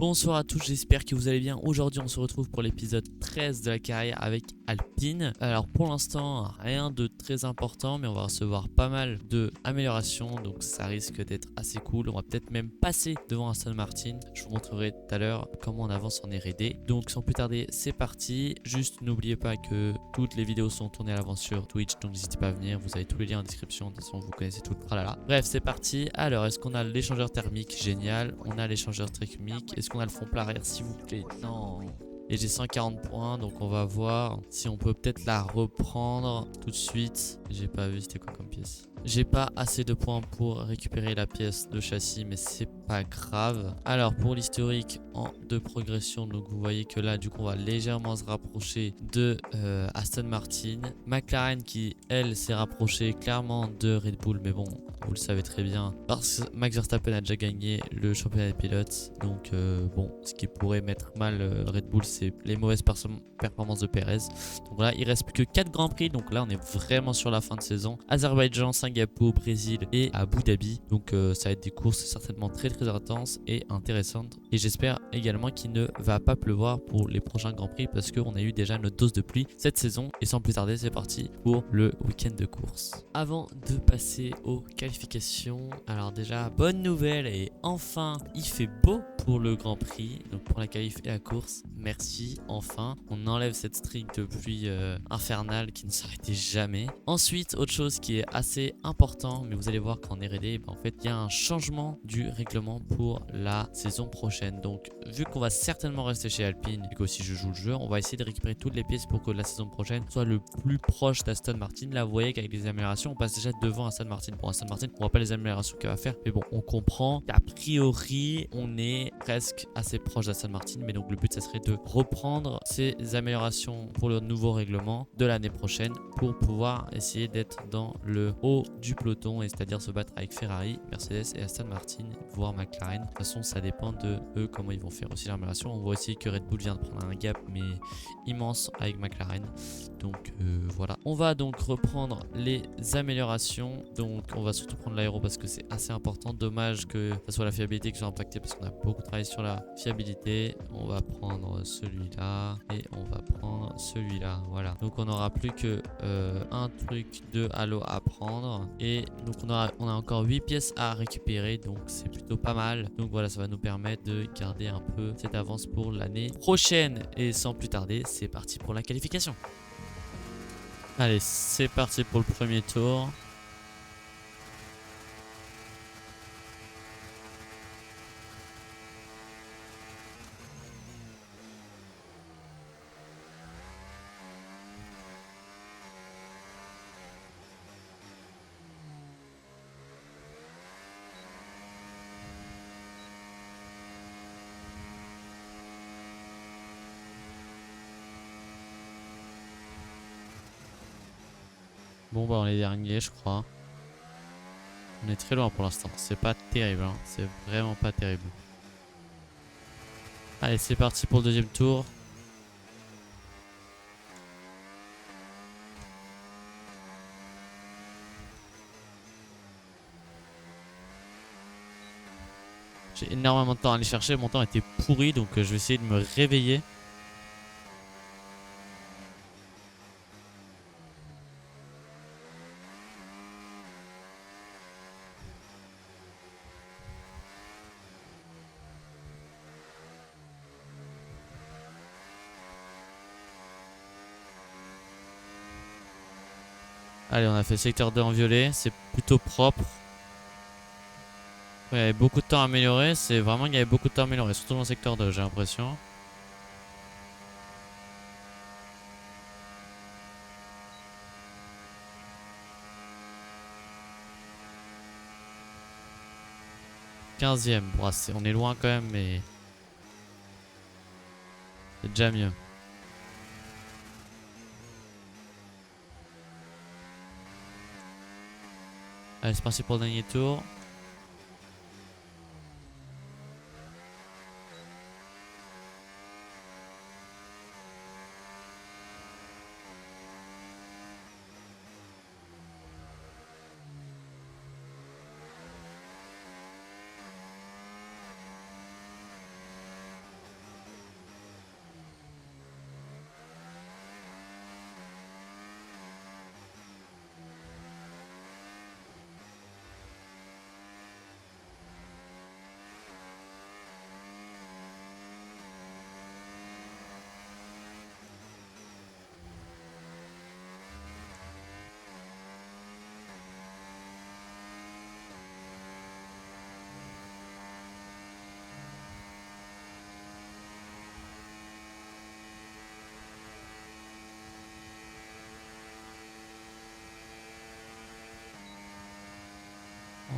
Bonsoir à tous, j'espère que vous allez bien. Aujourd'hui on se retrouve pour l'épisode 13 de la carrière avec Alpine. Alors pour l'instant rien de très important, mais on va recevoir pas mal d'améliorations, donc ça risque d'être assez cool. On va peut-être même passer devant Aston Martin. Je vous montrerai tout à l'heure comment on avance en R&D. Donc sans plus tarder, c'est parti. Juste n'oubliez pas que toutes les vidéos sont tournées à l'avance sur Twitch, donc n'hésitez pas à venir. Vous avez tous les liens en description, de toute façon vous connaissez tout le tralala. Bref, c'est parti. Alors est-ce qu'on a l'échangeur thermique? Génial. On a l'échangeur thermique. Est-ce qu'on a le fond plat arrière, s'il vous plaît? Non. Et j'ai 140 points, donc on va voir si on peut peut-être la reprendre tout de suite. J'ai pas vu c'était quoi comme pièce. J'ai pas assez de points pour récupérer la pièce de châssis, mais c'est pas grave. Alors pour l'historique de progression, donc vous voyez que là du coup on va légèrement se rapprocher de Aston Martin. McLaren qui elle s'est rapprochée clairement de Red Bull, mais bon vous le savez très bien parce que Max Verstappen a déjà gagné le championnat des pilotes. Donc bon, ce qui pourrait mettre mal Red Bull, c'est les mauvaises performances de Perez. Donc là il reste plus que 4 grands prix, donc là on est vraiment sur la fin de saison. Azerbaïdjan, Singapour, Brésil et Abu Dhabi. Donc ça va être des courses certainement très intenses et intéressantes. Et j'espère également qu'il ne va pas pleuvoir pour les prochains grands prix parce qu'on a eu déjà notre dose de pluie cette saison. Et sans plus tarder, c'est parti pour le week-end de course. Avant de passer aux qualifications, alors déjà bonne nouvelle, et enfin il fait beau pour le Grand Prix, donc pour la qualif et la course. Merci, enfin on enlève cette streak de pluie infernale qui ne s'arrêtait jamais. Ensuite, autre chose qui est assez important, mais vous allez voir qu'en R&D, en fait il y a un changement du règlement pour la saison prochaine. Donc vu qu'on va certainement rester chez Alpine et qu'aussi je joue le jeu, on va essayer de récupérer toutes les pièces pour que la saison prochaine soit le plus proche d'Aston Martin. Là vous voyez qu'avec les améliorations on passe déjà devant Aston Martin. Pour Aston Martin on voit pas les améliorations qu'elle va faire, mais bon on comprend qu'a priori on est presque assez proche d'Aston Martin. Mais donc le but ça serait de reprendre ces améliorations pour le nouveau règlement de l'année prochaine pour pouvoir essayer d'être dans le haut du peloton, et c'est-à-dire se battre avec Ferrari, Mercedes et Aston Martin, voire McLaren. De toute façon ça dépend de eux comment ils vont faire aussi l'amélioration. On voit aussi que Red Bull vient de prendre un gap mais immense avec McLaren. Donc voilà, on va donc reprendre les améliorations. Donc on va surtout prendre l'aéro parce que c'est assez important. Dommage que ça soit la fiabilité qui soit impactée parce qu'on a beaucoup travaillé sur la fiabilité. On va prendre celui-là et on va prendre celui-là. Voilà, donc on n'aura plus que un truc de halo à prendre, et donc on a encore 8 pièces à récupérer, donc c'est plutôt pas mal. Donc voilà, ça va nous permettre de garder un peu cette avance pour l'année prochaine. Et sans plus tarder, c'est parti pour la qualification. Allez, c'est parti pour le premier tour. Bon bah on est dernier je crois. On est très loin pour l'instant, c'est pas terrible hein. C'est vraiment pas terrible. Allez c'est parti pour le deuxième tour. J'ai énormément de temps à aller chercher, mon temps était pourri, donc je vais essayer de me réveiller. Allez, on a fait secteur 2 en violet, c'est plutôt propre. Il y avait beaucoup de temps à améliorer, c'est vraiment qu'il y avait beaucoup de temps à améliorer, surtout dans le secteur 2 j'ai l'impression. e bon, on est loin quand même, mais c'est déjà mieux. Allez, c'est parti pour le dernier tour.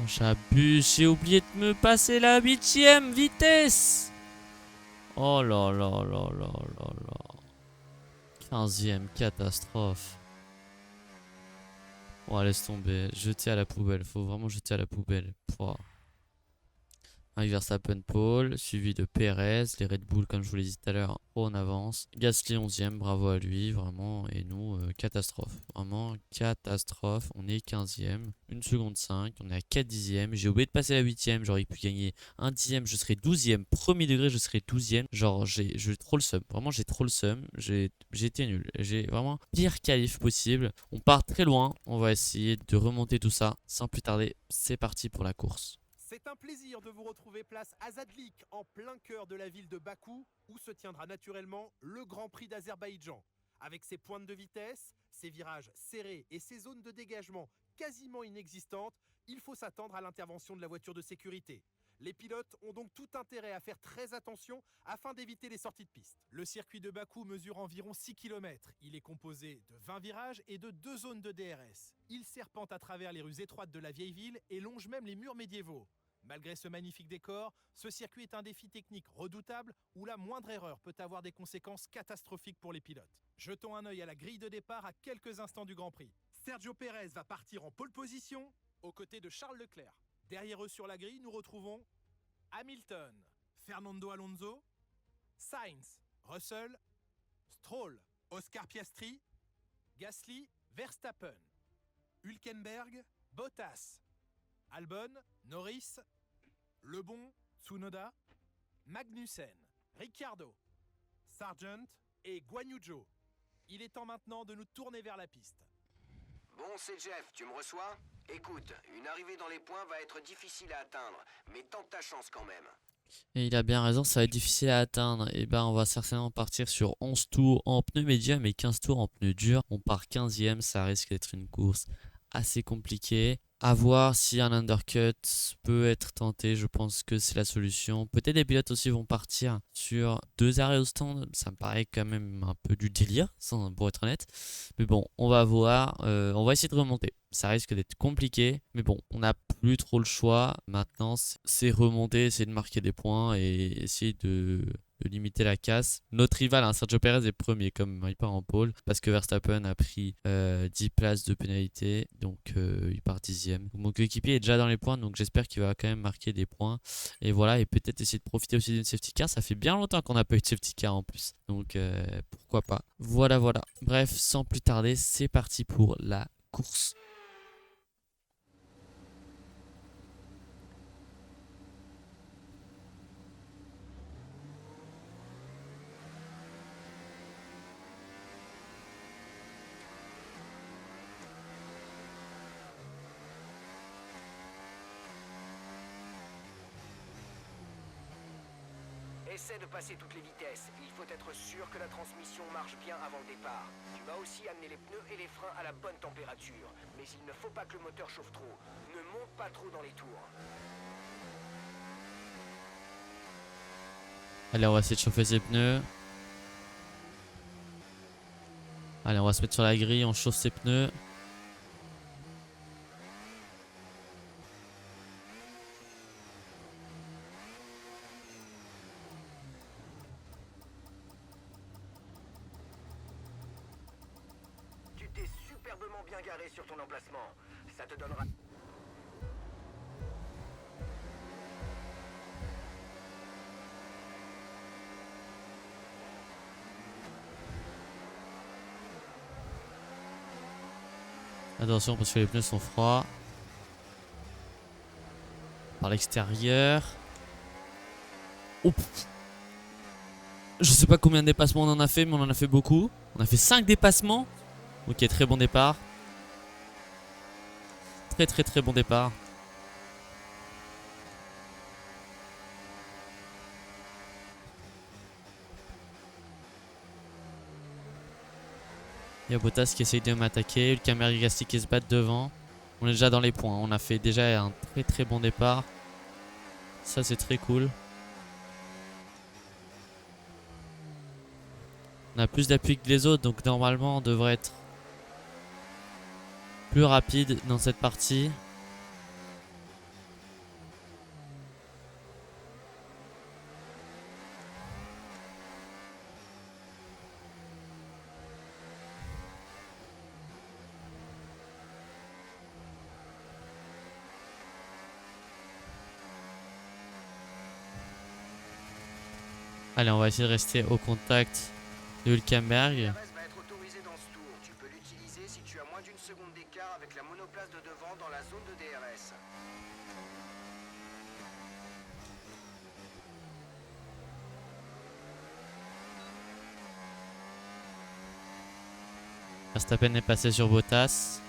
j'abuse, j'ai oublié de me passer la 8ème vitesse. Oh là là là là là là. 15ème, catastrophe. Oh, laisse tomber, jeter à la poubelle, faut vraiment jeter à la poubelle. Pouah. Max Verstappen pole, suivi de Perez, les Red Bull comme je vous l'ai dit tout à l'heure en avance. Gasly 11ème, bravo à lui, vraiment. Et nous, catastrophe, vraiment catastrophe. On est 15ème, 1 seconde 5, on est à 4 dixièmes. J'ai oublié de passer la 8ème, j'aurais pu gagner 1 dixième, je serais 12ème. Premier degré, je serais 12ème. Genre, j'ai trop le seum, vraiment j'ai trop le seum. J'ai été nul, j'ai vraiment pire qualif possible. On part très loin, on va essayer de remonter tout ça sans plus tarder. C'est parti pour la course. C'est un plaisir de vous retrouver place Azadlik, en plein cœur de la ville de Bakou, où se tiendra naturellement le Grand Prix d'Azerbaïdjan. Avec ses pointes de vitesse, ses virages serrés et ses zones de dégagement quasiment inexistantes, il faut s'attendre à l'intervention de la voiture de sécurité. Les pilotes ont donc tout intérêt à faire très attention afin d'éviter les sorties de piste. Le circuit de Bakou mesure environ 6 km. Il est composé de 20 virages et de 2 zones de DRS. Il serpente à travers les rues étroites de la vieille ville et longe même les murs médiévaux. Malgré ce magnifique décor, ce circuit est un défi technique redoutable où la moindre erreur peut avoir des conséquences catastrophiques pour les pilotes. Jetons un œil à la grille de départ à quelques instants du Grand Prix. Sergio Pérez va partir en pole position aux côtés de Charles Leclerc. Derrière eux sur la grille, nous retrouvons Hamilton, Fernando Alonso, Sainz, Russell, Stroll, Oscar Piastri, Gasly, Verstappen, Hülkenberg, Bottas, Albon, Norris, Lebon, Tsunoda, Magnussen, Ricciardo, Sargent et Guan Yu Zhou. Il est temps maintenant de nous tourner vers la piste. Bon, c'est Jeff, tu me reçois? Écoute, une arrivée dans les points va être difficile à atteindre, mais tente ta chance quand même. Et il a bien raison, ça va être difficile à atteindre. Et ben on va certainement partir sur 11 tours en pneu médium et 15 tours en pneu dur. On part 15ème, ça risque d'être une course assez compliquée. À voir si un undercut peut être tenté, je pense que c'est la solution. Peut-être les pilotes aussi vont partir sur 2 arrêts au stand, ça me paraît quand même un peu du délire, pour être honnête. Mais bon, on va voir, on va essayer de remonter. Ça risque d'être compliqué, mais bon, on n'a plus trop le choix. Maintenant, c'est remonter, essayer de marquer des points et essayer de limiter la casse. Notre rival, hein, Sergio Perez, est premier comme il part en pole parce que Verstappen a pris 10 places de pénalité, donc il part 10ème. Mon coéquipier est déjà dans les points, donc j'espère qu'il va quand même marquer des points. Et voilà, et peut-être essayer de profiter aussi d'une safety car. Ça fait bien longtemps qu'on n'a pas eu de safety car en plus, donc pourquoi pas. Voilà, voilà. Bref, sans plus tarder, c'est parti pour la course. Essaie de passer toutes les vitesses. Il faut être sûr que la transmission marche bien avant le départ. Tu vas aussi amener les pneus et les freins à la bonne température. Mais il ne faut pas que le moteur chauffe trop. Ne monte pas trop dans les tours. Allez, on va essayer de chauffer ses pneus. Allez, on va se mettre sur la grille, on chauffe ses pneus. Tu t'es superbement bien garé sur ton emplacement. Ça te donnera... Attention parce que les pneus sont froids. Par l'extérieur. Oh, je sais pas combien de dépassements on en a fait, mais on en a fait beaucoup. On a fait 5 dépassements. Ok, très bon départ. Très très très bon départ. Il y a Bottas qui essaye de m'attaquer. Hülkenberg et Gasly qui se battent devant. On est déjà dans les points. On a fait déjà un très très bon départ. Ça c'est très cool. On a plus d'appui que les autres, donc normalement on devrait être plus rapide dans cette partie. Allez, on va essayer de rester au contact de Hülkenberg. Le DRS va être autorisé dans ce tour. Tu peux l'utiliser si tu as moins d'une seconde d'écart avec la monoplace de devant dans la zone de DRS. Verstappen est passé sur Bottas.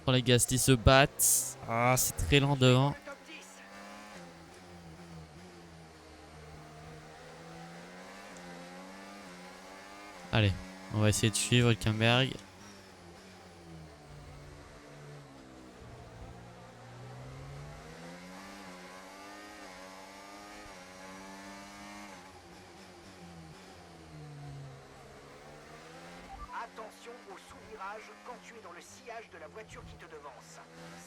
Stroll et Gasly se battent. Ah, c'est très lent devant. Le top 10. Allez, on va essayer de suivre Hülkenberg. Attention au sous-virage quand tu es dans le sillage de la voiture qui te devance.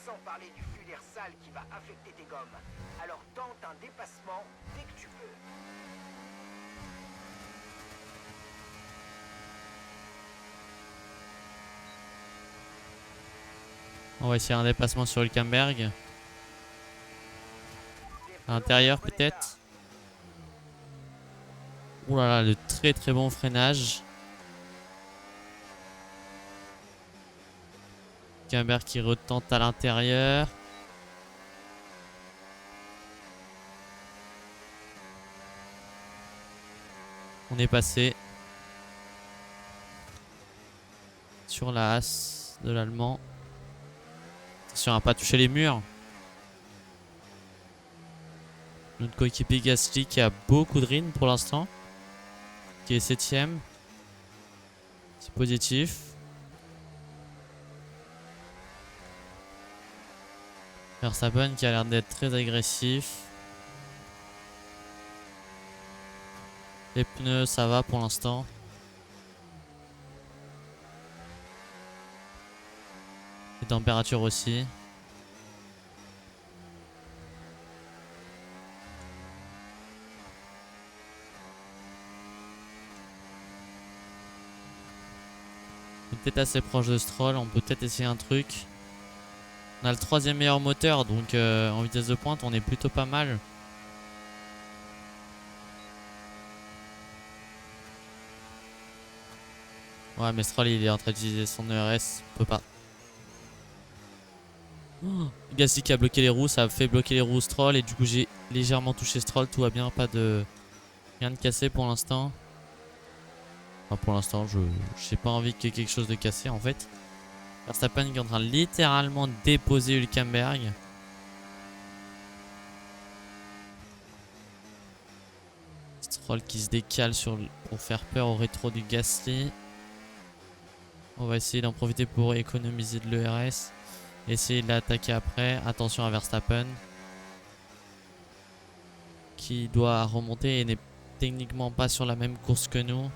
Sans parler du flux d'air sale qui va affecter tes gommes. Alors tente un dépassement dès que tu peux. On va essayer un dépassement sur Hülkenberg. À l'intérieur peut-être. Ouh là là, le très très bon freinage. Hülkenberg qui retente à l'intérieur. On est passé sur la As de l'Allemand. Attention à ne pas toucher les murs. Notre coéquipier Gasly qui a beaucoup de RIN pour l'instant. Qui est 7ème. C'est positif. Verstappen qui a l'air d'être très agressif. Les pneus ça va pour l'instant. Les températures aussi. On est peut-être assez proche de Stroll, on peut peut-être essayer un truc. On a le 3ème meilleur moteur, donc en vitesse de pointe on est plutôt pas mal. Ouais, mais Stroll il est en train d'utiliser son ERS, on peut pas. Oh, Gasly qui a bloqué les roues, ça a fait bloquer les roues Stroll et du coup j'ai légèrement touché Stroll, tout va bien, pas de rien de cassé pour l'instant. Enfin, pour l'instant, j'ai pas envie qu'il y ait quelque chose de cassé en fait. Verstappen qui est en train de littéralement déposer Hülkenberg. Stroll qui se décale pour faire peur au rétro du Gasly. On va essayer d'en profiter pour économiser de l'ERS. Essayer de l'attaquer après. Attention à Verstappen. Qui doit remonter et n'est techniquement pas sur la même course que nous.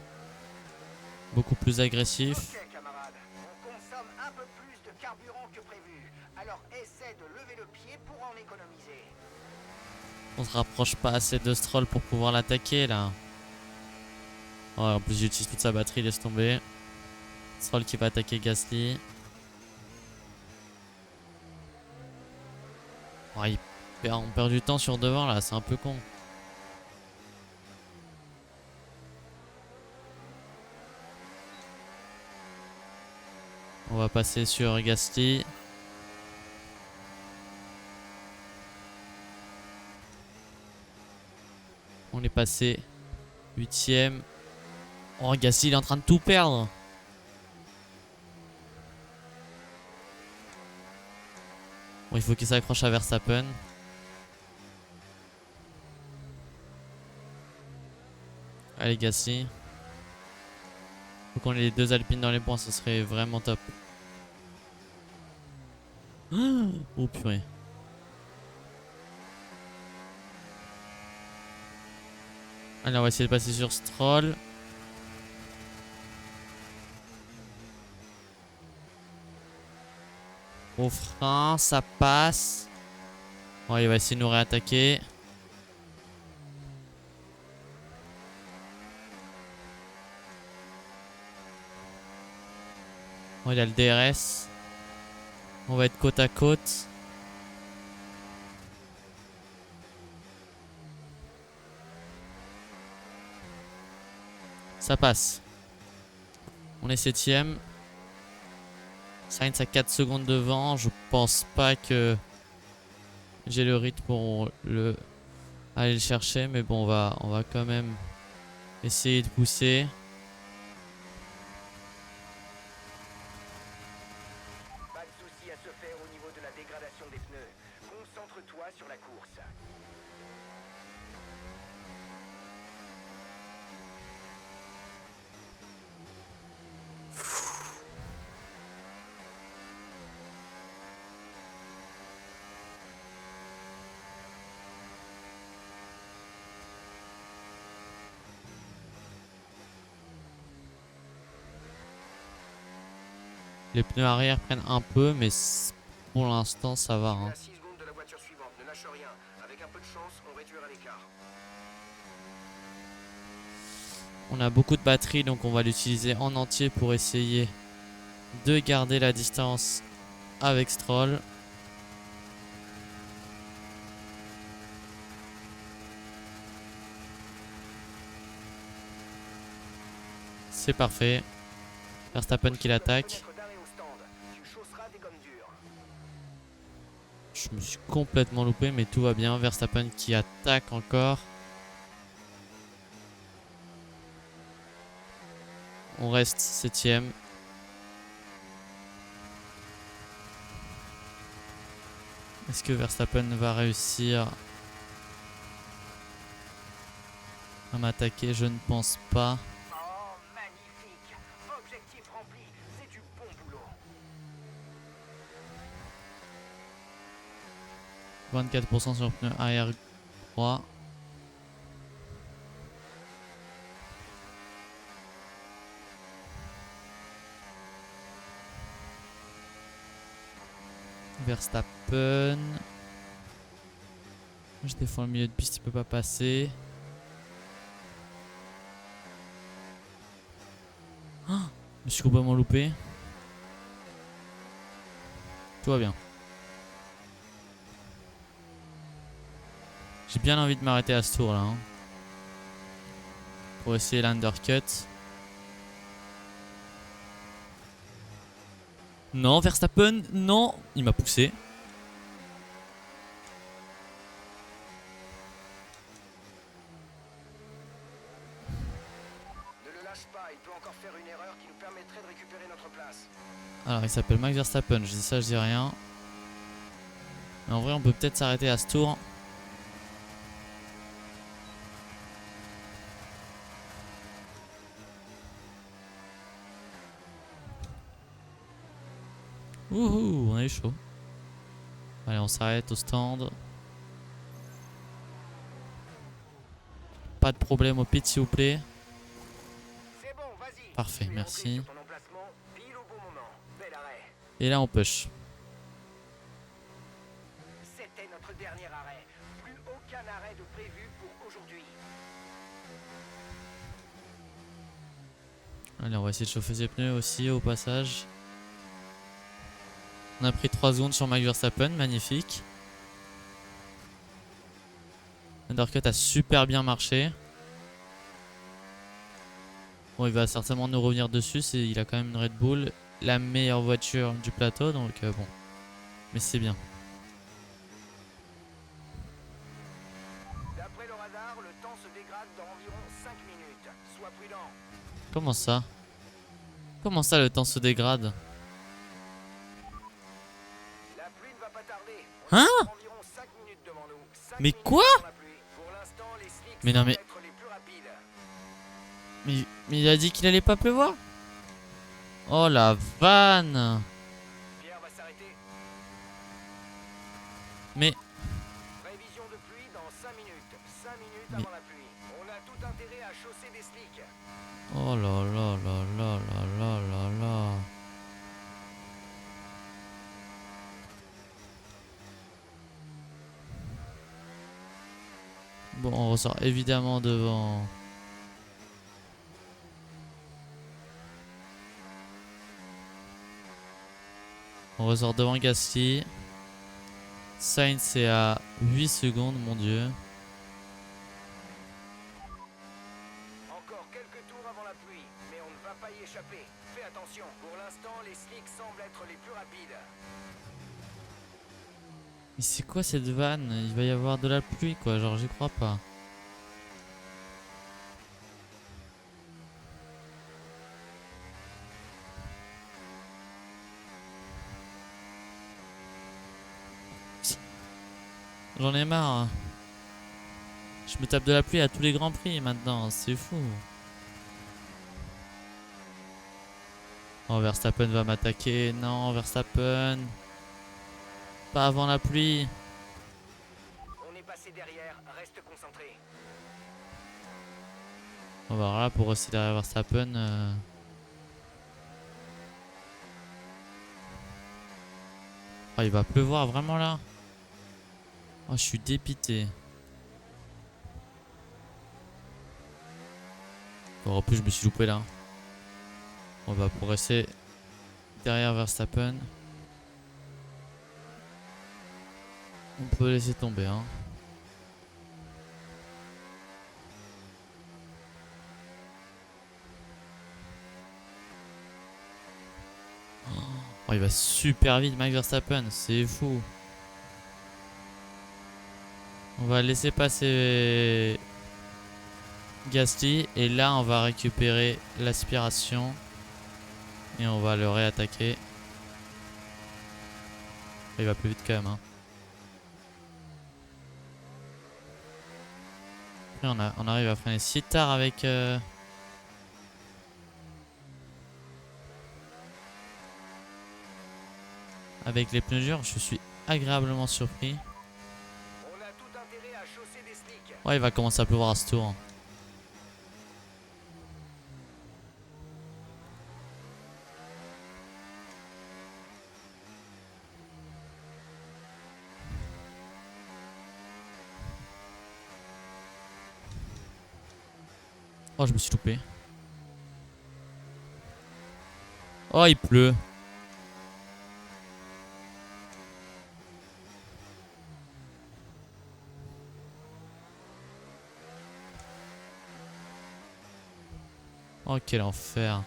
Beaucoup plus agressif. Ok camarade, on consomme un peu plus de carburant que prévu. Alors essaie de lever le pied pour en économiser. On se rapproche pas assez de Stroll pour pouvoir l'attaquer là. Ouais, en plus j'utilise toute sa batterie, laisse tomber. Stroll qui va attaquer Gasly. Ouais, on perd du temps sur devant là, c'est un peu con. On va passer sur Gasly. On est passé 8ème. Oh, Gasly il est en train de tout perdre. Bon, il faut qu'il s'accroche à Verstappen. Allez Gasly. Faut qu'on ait les deux Alpines dans les points, ce serait vraiment top. Oh purée. Allez, on va essayer de passer sur Stroll. Au frein, ça passe. Bon, il va essayer de nous réattaquer. Bon, il a le DRS. On va être côte à côte. Ça passe. On est 7ème. Sainz à 4 secondes devant. Je pense pas que j'ai le rythme pour aller le chercher. Mais bon, on va quand même essayer de pousser. Pas de souci à se faire au niveau de la dégradation des pneus. Concentre-toi sur la course. Les pneus arrière prennent un peu, mais pour l'instant ça va. Tu es Hein. à 6 secondes de la voiture suivante, ne lâche rien. Avec un peu de chance, on réduira l'écart. On a beaucoup de batterie, donc on va l'utiliser en entier pour essayer de garder la distance avec Stroll. C'est parfait. Verstappen qui l'attaque. Je me suis complètement loupé, mais tout va bien. Verstappen qui attaque encore. On reste 7ème. Est-ce que Verstappen va réussir à m'attaquer? Je ne pense pas. Oh, magnifique. Objectif rempli, c'est du bon boulot. 24% sur le pneu arrière droit. Verstappen. Je défends le milieu de piste, il peut pas passer. Oh, je me suis complètement loupé. Tout va bien. J'ai bien envie de m'arrêter à ce tour là. Hein, pour essayer l'undercut. Non, Verstappen, non. Il m'a poussé. Ne le lâche pas, il peut encore faire une erreur qui nous permettrait de récupérer notre place. Alors, il s'appelle Max Verstappen. Je dis ça, je dis rien. Mais en vrai, on peut peut-être s'arrêter à ce tour. Wouhou, on est chaud. Allez, on s'arrête au stand. Pas de problème au pit, s'il vous plaît. C'est bon, vas-y. Parfait, Tu es merci. rentré sur ton emplacement, pile au bon moment. Bel arrêt. Et là, on push. C'était notre dernier arrêt. Plus aucun arrêt de prévu pour aujourd'hui. Allez, on va essayer de chauffer ses pneus aussi au passage. On a pris 3 secondes sur Max Verstappen, magnifique. Undercut a super bien marché. Bon, il va certainement nous revenir dessus. Il a quand même une Red Bull, la meilleure voiture du plateau, donc bon. Mais c'est bien. D'après le radar, le temps se dégrade dans environ 5 minutes. Sois prudent. Comment ça? Comment ça, le temps se dégrade? La pluie ne va pas tarder. Hein? On a environ 5 minutes devant nous. 5 Mais minutes quoi? avant la pluie. Pour l'instant, les slicks Mais non, mais- semblent être les plus rapides. Mais il a dit qu'il allait pas pleuvoir? Oh la vanne! Pierre va s'arrêter. Mais Prévision de pluie dans 5 minutes. 5 minutes Mais- avant la pluie. On a tout intérêt à chausser des slicks. oh là là là là là là là là. Bon, on ressort évidemment devant. On ressort devant Gasly. Sainz est à 8 secondes, mon dieu. Encore quelques tours avant la Mais c'est quoi cette vanne? Il va y avoir de la pluie quoi, genre j'y crois pas. J'en ai marre, hein. Je me tape de la pluie à tous les grands prix maintenant, c'est fou. Oh, Verstappen va m'attaquer. Non, Verstappen. Pas avant la pluie. On est passé derrière, reste concentré. On va voir là pour rester derrière Verstappen. Oh, il va pleuvoir vraiment là. Oh, je suis dépité. Bon, en plus, je me suis loupé là. On va pour rester derrière Verstappen. On peut laisser tomber, hein. Oh, il va super vite, Max Verstappen. C'est fou. On va laisser passer Gasly. Et là, on va récupérer l'aspiration. Et on va le réattaquer. Il va plus vite quand même, hein. Et on arrive à freiner si tard avec... avec les pneus durs. Je suis agréablement surpris. On a tout intérêt à chausser des slicks. Ouais, il va commencer à pleuvoir à ce tour. Oh, je me suis loupé. Oh, il pleut. Oh, quel enfer.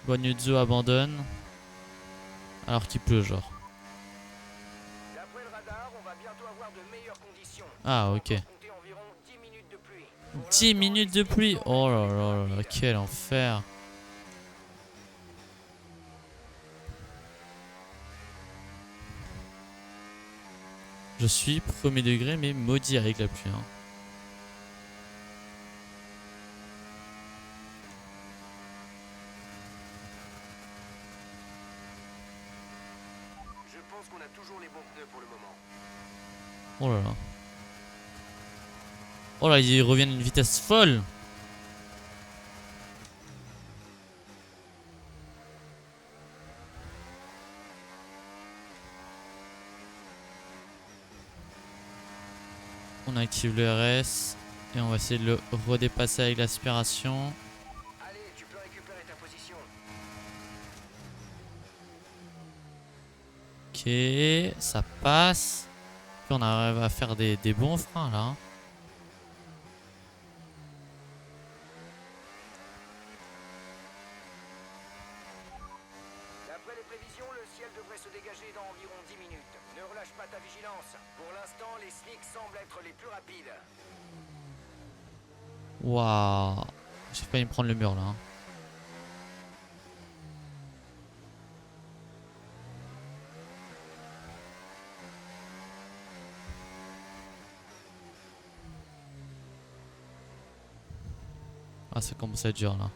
Guanyuzo abandonne. Alors qu'il pleut, genre. D'après le radar, on va bientôt avoir de meilleures conditions. Ah, ok. On va compter environ 10 minutes de pluie. Pour 10 l'instant, minutes les de pluie. slicks Oh semblent là être les plus là là là, rapides. quel enfer. Je suis premier degré, mais maudit avec la pluie, hein. Je pense qu'on a toujours les bons pneus pour le moment. Oh là là. Oh là, ils reviennent à une vitesse folle. On active le RS. Et on va essayer de le redépasser avec l'aspiration. Allez, tu peux récupérer ta position. Ok, ça passe. Puis on arrive à faire des bons freins là. D'après les prévisions, le ciel devrait se dégager dans environ 10 minutes. Ne relâche pas ta vigilance. Pour l'instant, les slicks semblent être les plus rapides. Waouh. J'ai failli me prendre le mur là, hein. Ah, ça commence à être dur là.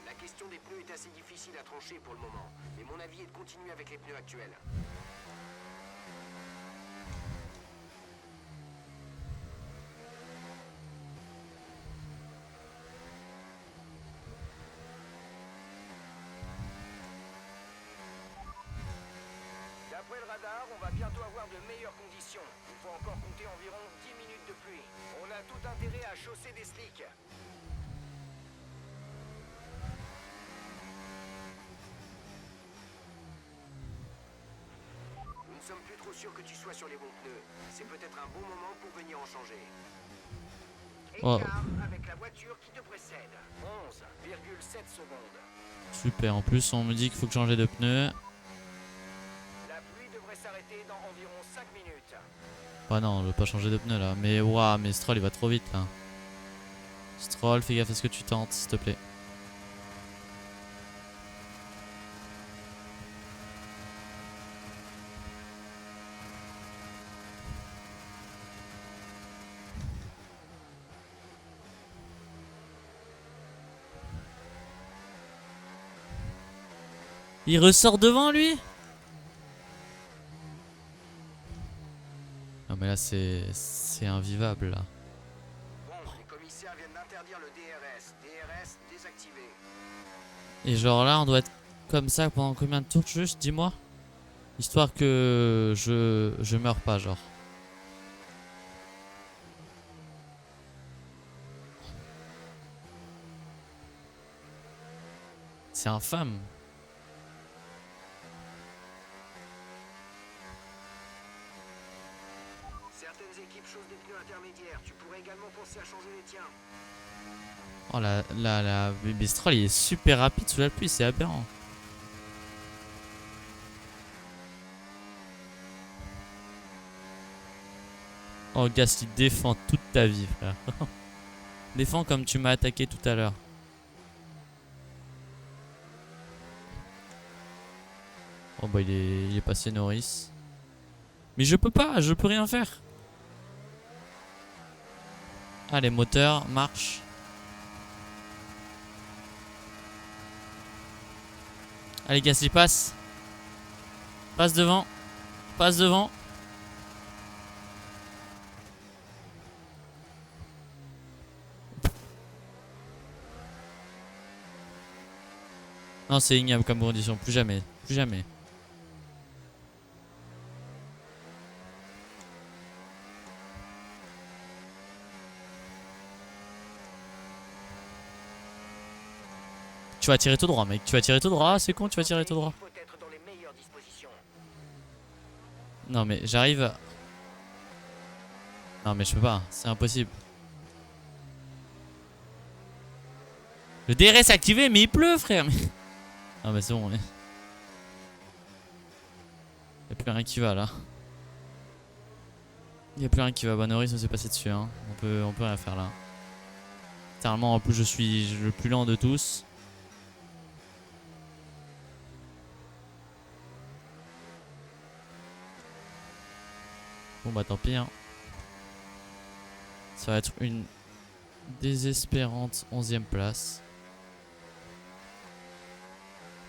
La question des pneus est assez difficile à trancher pour le moment, mais mon avis est de continuer avec les pneus actuels. D'après le radar, on va bientôt avoir de meilleures conditions. Il faut encore compter environ 10 minutes de pluie. On a tout intérêt à chausser des slicks. Nous ne sommes plus trop sûrs que tu sois sur les bons pneus. C'est peut-être un bon moment pour venir en changer. Oh. écart avec la voiture qui te précède. 11,7 secondes. Super, en plus on me dit qu'il faut que changer de pneus. La pluie devrait s'arrêter dans environ 5 minutes. Bah non, on veut pas changer de pneus là. Mais waouh, mais Stroll il va trop vite là. Stroll, fais gaffe à ce que tu tentes, s'il te plaît. Il ressort devant lui? Non mais là c'est invivable là. Bon, les commissaires viennent d'interdire le DRS. DRS désactivé. Et genre là on doit être comme ça pendant combien de tours juste, dis-moi? Histoire que je meurs pas genre. C'est infâme. Certaines équipes chaussent des pneus intermédiaires. Tu pourrais également penser à changer les tiens. Oh la Baby Stroll il est super rapide sous la pluie, c'est aberrant. Oh Gasly, défends toute ta vie frère. Défends comme tu m'as attaqué tout à l'heure. Oh bah il est passé Norris. Mais je peux rien faire. Allez moteur, marche. Allez Gasly passe. Passe devant. Passe devant. Non c'est ignoble comme condition, plus jamais. Plus jamais. Tu vas tirer tout droit mec, tu vas tirer tout droit, c'est con, tu vas tirer tout droit. Il faut être dans les meilleures dispositions. Non mais j'arrive. Non mais je peux pas, c'est impossible. Le DRS est activé mais il pleut frère. Non mais c'est bon. Y'a plus rien qui va là. Y'a plus rien qui va. Bah Norris on s'est passé dessus hein. On peut rien faire là. Littéralement en plus je suis le plus lent de tous. Bon bah tant pis hein. Ça va être une désespérante 11e place.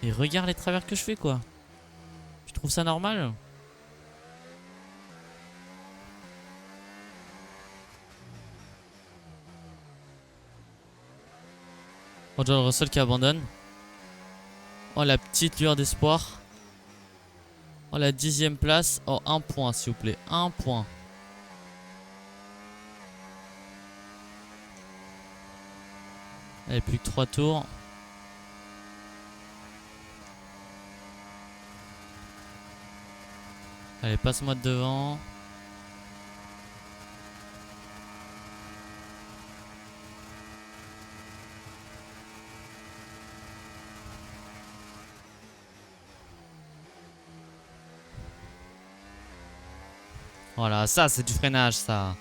Et regarde les travers que je fais quoi. Tu trouves ça normal? Oh George Russell qui abandonne. Oh la petite lueur d'espoir. Oh la 10e place. Oh 1 point s'il vous plaît. 1 point. Allez plus que 3 tours. Allez passe-moi de devant. Voilà, ça c'est du freinage ça.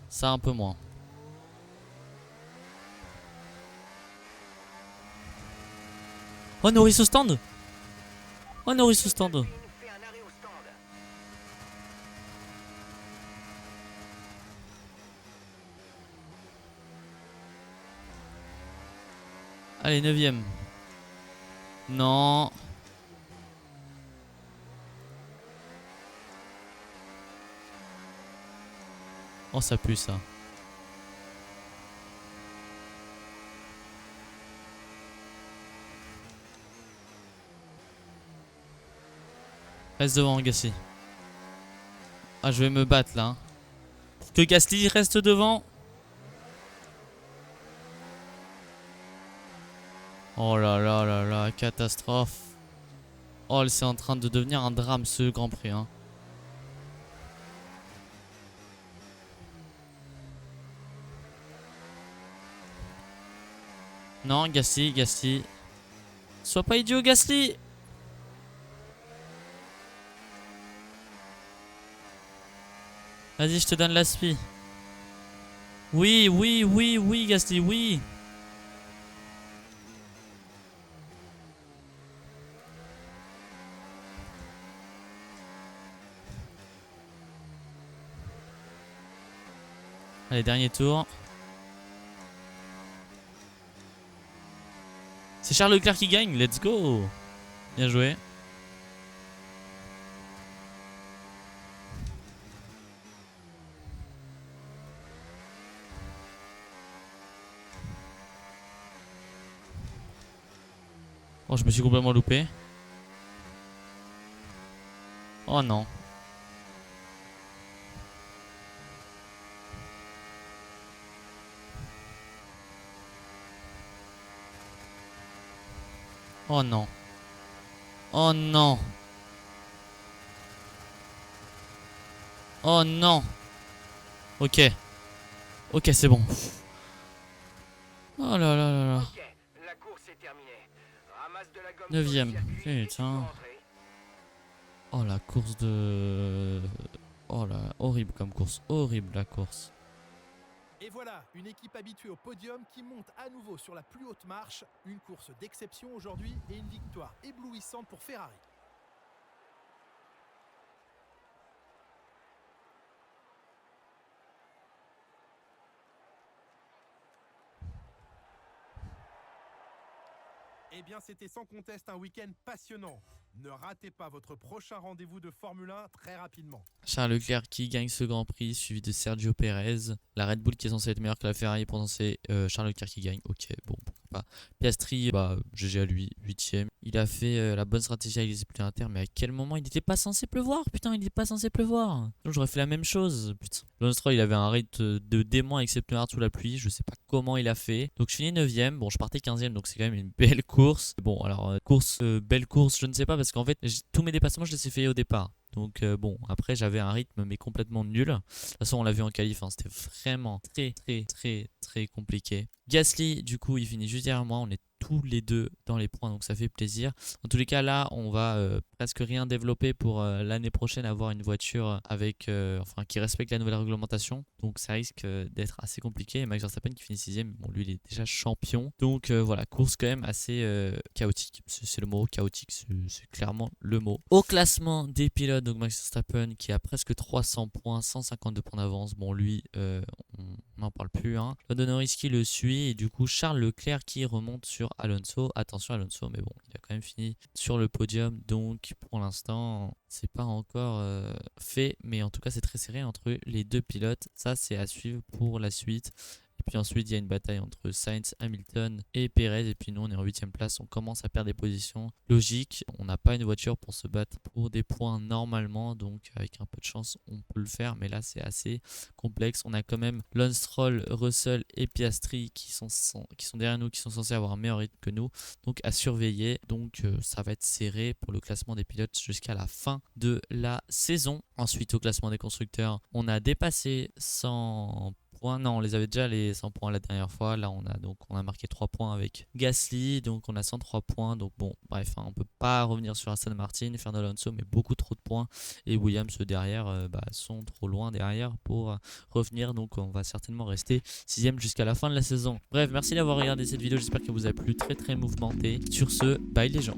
Ça un peu moins. Oh Norris au stand. Oh Norris au stand. Il nous fait un arrêt au stand. Allez 9e. Non. Oh ça pue ça. Reste devant Gasly. Ah je vais me battre là hein. Que Gasly reste devant. Oh là là là là, catastrophe. Oh c'est en train de devenir un drame ce Grand Prix hein. Non, Gasly, Gasly. Sois pas idiot, Gasly. Vas-y, je te donne la spi. Oui, oui, oui, oui, Gasly, oui. Allez, dernier tour. C'est Charles Leclerc qui gagne, let's go. Bien joué. Oh, je me suis complètement loupé. Oh non. Oh non. Oh non. Oh non. Ok. Ok, c'est bon. Oh là là là là. Ok, la course est terminée. Ramasse de la gomme 9ème. sur le circuit et tu peux Putain. rentrer. Oh la course de... Oh là, horrible comme course. Horrible la course. Et voilà, une équipe habituée au podium qui monte à nouveau sur la plus haute marche. Une course d'exception aujourd'hui et une victoire éblouissante pour Ferrari. Eh bien, c'était sans conteste un week-end passionnant. Ne ratez pas votre prochain rendez-vous de Formule 1 très rapidement. Charles Leclerc qui gagne ce Grand Prix, suivi de Sergio Perez. La Red Bull qui est censée être meilleure que la Ferrari, pourtant c'est Charles Leclerc qui gagne. Ok, bon, pourquoi pas. Piastri, bah GG à lui, 8ème. Il a fait la bonne stratégie avec les pneus inter, mais à quel moment il n'était pas censé pleuvoir? Putain, il n'était pas censé pleuvoir. Donc j'aurais fait la même chose. Putain. Lance Stroll, il avait un rythme de démon avec ses pneus hard sous la pluie. Je sais pas comment il a fait. Donc je finis 9ème. Bon, je partais 15ème, donc c'est quand même une belle course. Bon, alors, belle course, je ne sais pas, parce qu'en fait, tous mes dépassements, je les ai fait au départ. Donc bon, après j'avais un rythme mais complètement nul. De toute façon on l'a vu en qualif, hein, c'était vraiment très compliqué. Gasly du coup il finit juste derrière moi, on est tous les deux dans les points donc ça fait plaisir. En tous les cas là on va presque rien développer pour l'année prochaine, avoir une voiture avec enfin qui respecte la nouvelle réglementation. Donc ça risque d'être assez compliqué. Et Max Verstappen qui finit 6ème, bon lui il est déjà champion. Donc voilà, course quand même assez chaotique. C'est le mot, chaotique, c'est clairement le mot. Au classement des pilotes, donc Max Verstappen qui a presque 300 points, 152 points d'avance. Bon lui on n'en parle plus. Hein. Lando Norris qui le suit et du coup Charles Leclerc qui remonte sur Alonso. Attention Alonso, mais bon il a quand même fini sur le podium. Donc pour l'instant c'est pas encore fait, mais en tout cas c'est très serré entre les deux pilotes. Ça c'est à suivre pour la suite. Et puis ensuite, il y a une bataille entre Sainz, Hamilton et Perez. Et puis nous, on est en 8ème place. On commence à perdre des positions. Logique, on n'a pas une voiture pour se battre pour des points normalement. Donc avec un peu de chance, on peut le faire. Mais là, c'est assez complexe. On a quand même Lance Stroll, Russell et Piastri qui sont derrière nous, qui sont censés avoir un meilleur rythme que nous. Donc à surveiller. Donc ça va être serré pour le classement des pilotes jusqu'à la fin de la saison. Ensuite, au classement des constructeurs, on a dépassé 100 points. Non, on les avait déjà les 100 points la dernière fois. Là, on a marqué 3 points avec Gasly. Donc, on a 103 points. Donc, bon, bref, hein, on peut pas revenir sur Aston Martin, Fernando Alonso, mais beaucoup trop de points. Et Williams derrière sont trop loin derrière pour revenir. Donc, on va certainement rester 6ème jusqu'à la fin de la saison. Bref, merci d'avoir regardé cette vidéo. J'espère que vous a plu. Très mouvementé. Sur ce, bye les gens.